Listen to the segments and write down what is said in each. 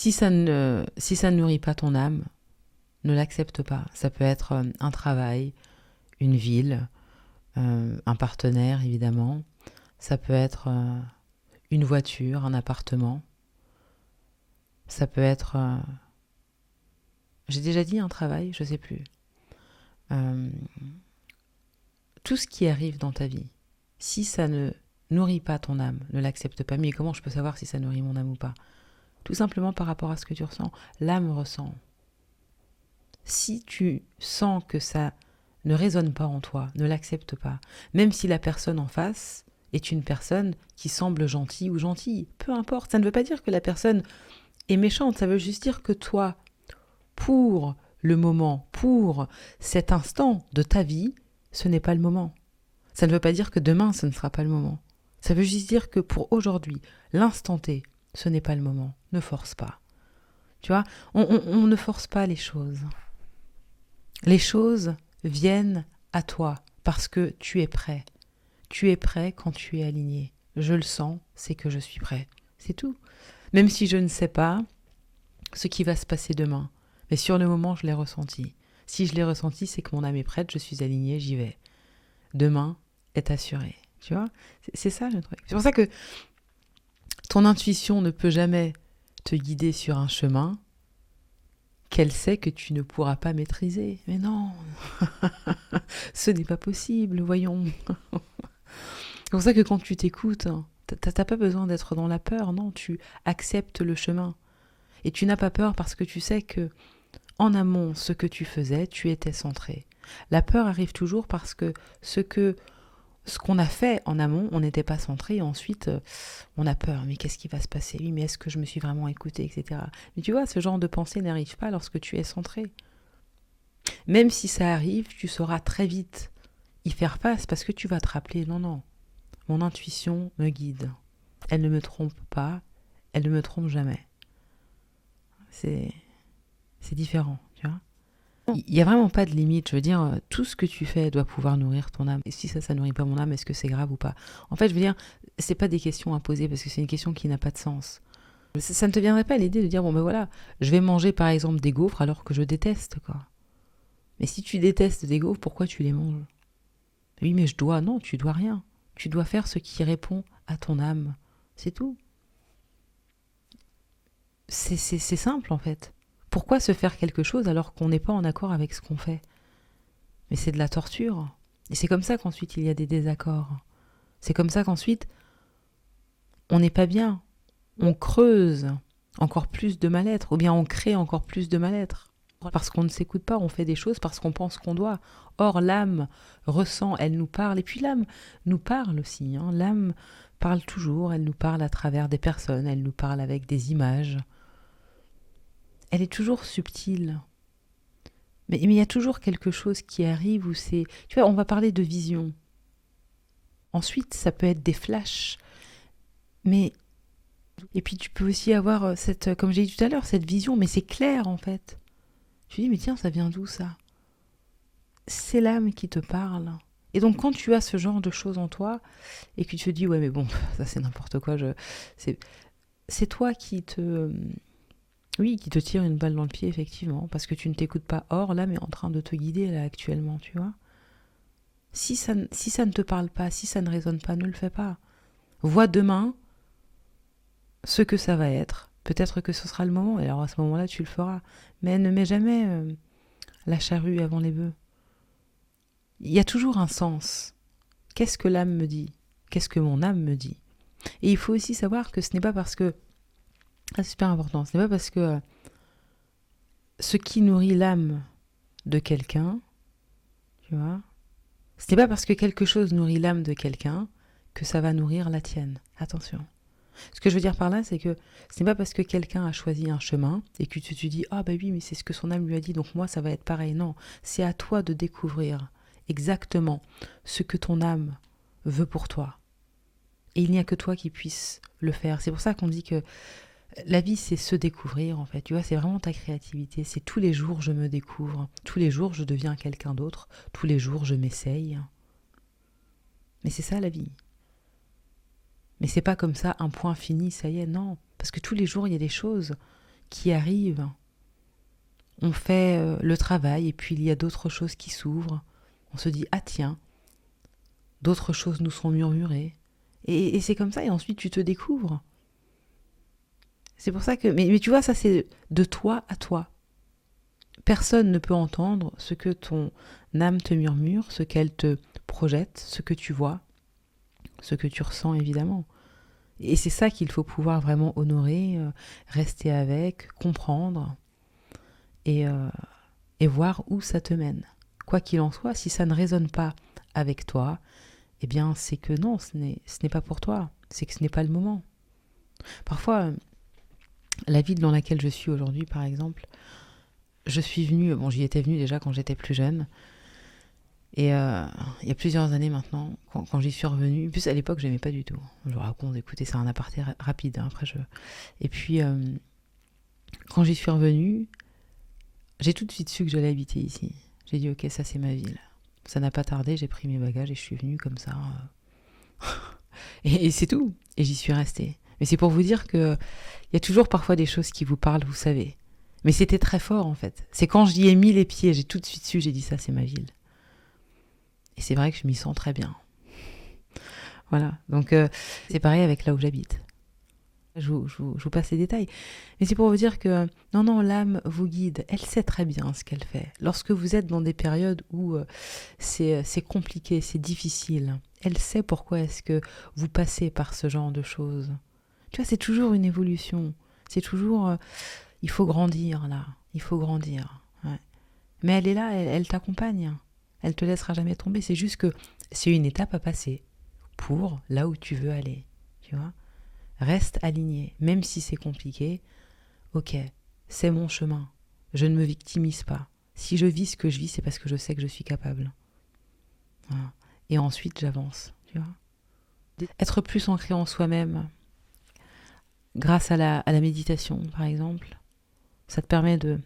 Si ça ne nourrit pas ton âme, ne l'accepte pas. Ça peut être un travail, une ville, un partenaire évidemment. Ça peut être une voiture, un appartement. Ça peut être... j'ai déjà dit un travail, je sais plus. Euh, tout ce qui arrive dans ta vie, si ça ne nourrit pas ton âme, ne l'accepte pas. Mais comment je peux savoir si ça nourrit mon âme ou pas? Tout simplement par rapport à ce que tu ressens. L'âme ressent. Si tu sens que ça ne résonne pas en toi, ne l'accepte pas. Même si la personne en face est une personne qui semble gentille ou gentille. Peu importe, ça ne veut pas dire que la personne est méchante, ça veut juste dire que toi, pour le moment, pour cet instant de ta vie, ce n'est pas le moment. Ça ne veut pas dire que demain, ce ne sera pas le moment. Ça veut juste dire que pour aujourd'hui, l'instant T, ce n'est pas le moment. Ne force pas. Tu vois, on ne force pas les choses. Les choses viennent à toi parce que tu es prêt. Tu es prêt quand tu es aligné. Je le sens, c'est que je suis prêt. C'est tout. Même si je ne sais pas ce qui va se passer demain. Mais sur le moment, je l'ai ressenti. Si je l'ai ressenti, c'est que mon âme est prête, je suis alignée, j'y vais. Demain est assuré. Tu vois, c'est ça le truc. C'est pour ça que ton intuition ne peut jamais te guider sur un chemin qu'elle sait que tu ne pourras pas maîtriser. Mais non, ce n'est pas possible, voyons. C'est pour ça que quand tu t'écoutes, t'as pas besoin d'être dans la peur, non, tu acceptes le chemin. Et tu n'as pas peur parce que tu sais que, en amont, ce que tu faisais, tu étais centré. La peur arrive toujours parce que ce qu'on a fait en amont, on n'était pas centré, et ensuite on a peur, mais qu'est-ce qui va se passer? Oui, mais est-ce que je me suis vraiment écoutée, etc. Mais tu vois, ce genre de pensée n'arrive pas lorsque tu es centré. Même si ça arrive, tu sauras très vite y faire face parce que tu vas te rappeler, non, non, mon intuition me guide. Elle ne me trompe pas, elle ne me trompe jamais. C'est différent, tu vois. Il n'y a vraiment pas de limite. Je veux dire, tout ce que tu fais doit pouvoir nourrir ton âme. Et si ça nourrit pas mon âme, est-ce que c'est grave ou pas? En fait, je veux dire, c'est pas des questions à poser parce que c'est une question qui n'a pas de sens. Ça ne te viendrait pas à l'idée de dire, bon ben voilà, je vais manger par exemple des gaufres alors que je déteste, quoi. Mais si tu détestes des gaufres, pourquoi tu les manges? Oui, mais je dois. Non, tu dois rien. Tu dois faire ce qui répond à ton âme. C'est tout. C'est simple en fait. Pourquoi se faire quelque chose alors qu'on n'est pas en accord avec ce qu'on fait? Mais c'est de la torture. Et c'est comme ça qu'ensuite il y a des désaccords. C'est comme ça qu'ensuite on n'est pas bien. On creuse encore plus de mal-être, ou bien on crée encore plus de mal-être. Parce qu'on ne s'écoute pas, on fait des choses parce qu'on pense qu'on doit. Or, l'âme ressent, elle nous parle, et puis l'âme nous parle aussi. Hein. L'âme parle toujours, elle nous parle à travers des personnes, elle nous parle avec des images. Elle est toujours subtile. Mais il y a toujours quelque chose qui arrive où c'est... Tu vois, on va parler de vision. Ensuite, ça peut être des flashs. Mais... Et puis tu peux aussi avoir cette, comme j'ai dit tout à l'heure, cette vision, mais c'est clair en fait. Tu dis, mais tiens, ça vient d'où ça? C'est l'âme qui te parle. Et donc quand tu as ce genre de choses en toi, et que tu te dis, ouais mais bon, ça c'est n'importe quoi, c'est toi qui te... Oui, qui te tire une balle dans le pied, effectivement, parce que tu ne t'écoutes pas. Or, l'âme est en train de te guider, là, actuellement, tu vois. Si ça ne te parle pas, si ça ne résonne pas, ne le fais pas. Vois demain ce que ça va être. Peut-être que ce sera le moment, et alors à ce moment-là, tu le feras. Mais ne mets jamais la charrue avant les bœufs. Il y a toujours un sens. Qu'est-ce que l'âme me dit? Qu'est-ce que mon âme me dit? Et il faut aussi savoir que ce n'est pas parce que... Ah, c'est super important. Ce n'est pas parce que ce qui nourrit l'âme de quelqu'un, tu vois, ce n'est pas parce que quelque chose nourrit l'âme de quelqu'un que ça va nourrir la tienne. Attention. Ce que je veux dire par là, c'est que ce n'est pas parce que quelqu'un a choisi un chemin et que tu te dis « Ah bah oui, mais c'est ce que son âme lui a dit, donc moi ça va être pareil. » Non, c'est à toi de découvrir exactement ce que ton âme veut pour toi. Et il n'y a que toi qui puisses le faire. C'est pour ça qu'on dit que la vie, c'est se découvrir, en fait. Tu vois, c'est vraiment ta créativité. C'est tous les jours, je me découvre. Tous les jours, je deviens quelqu'un d'autre. Tous les jours, je m'essaye. Mais c'est ça, la vie. Mais c'est pas comme ça, un point fini, ça y est, non. Parce que tous les jours, il y a des choses qui arrivent. On fait le travail et puis il y a d'autres choses qui s'ouvrent. On se dit, ah tiens, d'autres choses nous sont murmurées. Et c'est comme ça, et ensuite tu te découvres. C'est pour ça que... Mais tu vois, ça c'est de toi à toi. Personne ne peut entendre ce que ton âme te murmure, ce qu'elle te projette, ce que tu vois, ce que tu ressens évidemment. Et c'est ça qu'il faut pouvoir vraiment honorer, rester avec, comprendre et voir où ça te mène. Quoi qu'il en soit, si ça ne résonne pas avec toi, eh bien c'est que non, ce n'est pas pour toi, c'est que ce n'est pas le moment. Parfois, la ville dans laquelle je suis aujourd'hui, par exemple, je suis venue, bon j'y étais venue déjà quand j'étais plus jeune, et il y a plusieurs années maintenant, quand j'y suis revenue, en plus à l'époque j'aimais pas du tout. Je vous raconte, écoutez, c'est un aparté rapide, hein, après je... Et puis, quand j'y suis revenue, j'ai tout de suite su que j'allais habiter ici. J'ai dit, ok, ça c'est ma ville. Ça n'a pas tardé, j'ai pris mes bagages et je suis venue comme ça. Et c'est tout. Et j'y suis restée. Mais c'est pour vous dire que il y a toujours parfois des choses qui vous parlent, vous savez. Mais c'était très fort en fait. C'est quand j'y ai mis les pieds, j'ai tout de suite su, j'ai dit ça c'est ma ville. Et c'est vrai que je m'y sens très bien. Voilà. Donc c'est pareil avec là où j'habite. Je vous passe les détails. Mais c'est pour vous dire que non, l'âme vous guide. Elle sait très bien ce qu'elle fait. Lorsque vous êtes dans des périodes où c'est compliqué, c'est difficile, elle sait pourquoi est-ce que vous passez par ce genre de choses. Tu vois, c'est toujours une évolution. C'est toujours... il faut grandir, là. Il faut grandir. Ouais. Mais elle est là, elle t'accompagne. Elle te laissera jamais tomber. C'est juste que c'est une étape à passer pour là où tu veux aller. Tu vois ? Reste aligné, même si c'est compliqué. Ok, c'est mon chemin. Je ne me victimise pas. Si je vis ce que je vis, c'est parce que je sais que je suis capable. Voilà. Et ensuite, j'avance. Tu vois ? Être plus ancré en soi-même, grâce à la méditation, par exemple, ça te permet de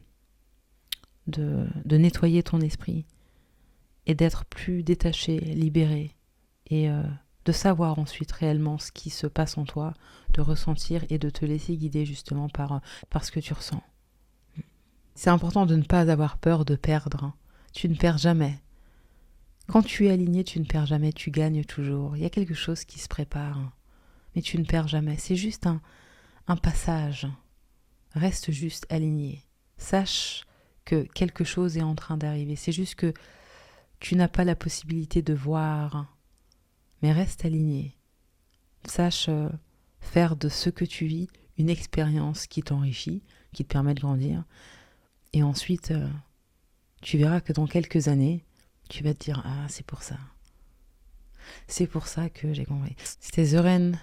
nettoyer ton esprit et d'être plus détaché, libéré et de savoir ensuite réellement ce qui se passe en toi, de ressentir et de te laisser guider justement par ce que tu ressens. C'est important de ne pas avoir peur de perdre. Tu ne perds jamais. Quand tu es aligné, tu ne perds jamais, tu gagnes toujours. Il y a quelque chose qui se prépare, mais tu ne perds jamais. C'est juste un passage. Reste juste aligné. Sache que quelque chose est en train d'arriver. C'est juste que tu n'as pas la possibilité de voir, mais reste aligné. Sache faire de ce que tu vis une expérience qui t'enrichit, qui te permet de grandir. Et ensuite, tu verras que dans quelques années, tu vas te dire « Ah, c'est pour ça. C'est pour ça que j'ai compris. » C'était Søren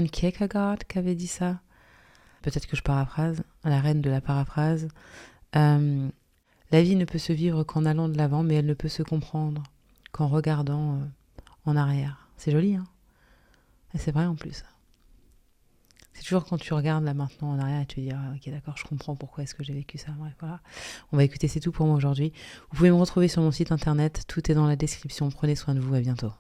Kierkegaard qui avait dit ça. Peut-être que je paraphrase, la reine de la paraphrase. La vie ne peut se vivre qu'en allant de l'avant, mais elle ne peut se comprendre qu'en regardant en arrière. C'est joli, hein ? Et c'est vrai en plus. C'est toujours quand tu regardes là maintenant en arrière et tu te dis ah, ok d'accord, je comprends pourquoi est-ce que j'ai vécu ça. Bref, voilà. On va écouter, c'est tout pour moi aujourd'hui. Vous pouvez me retrouver sur mon site internet, tout est dans la description. Prenez soin de vous, à bientôt.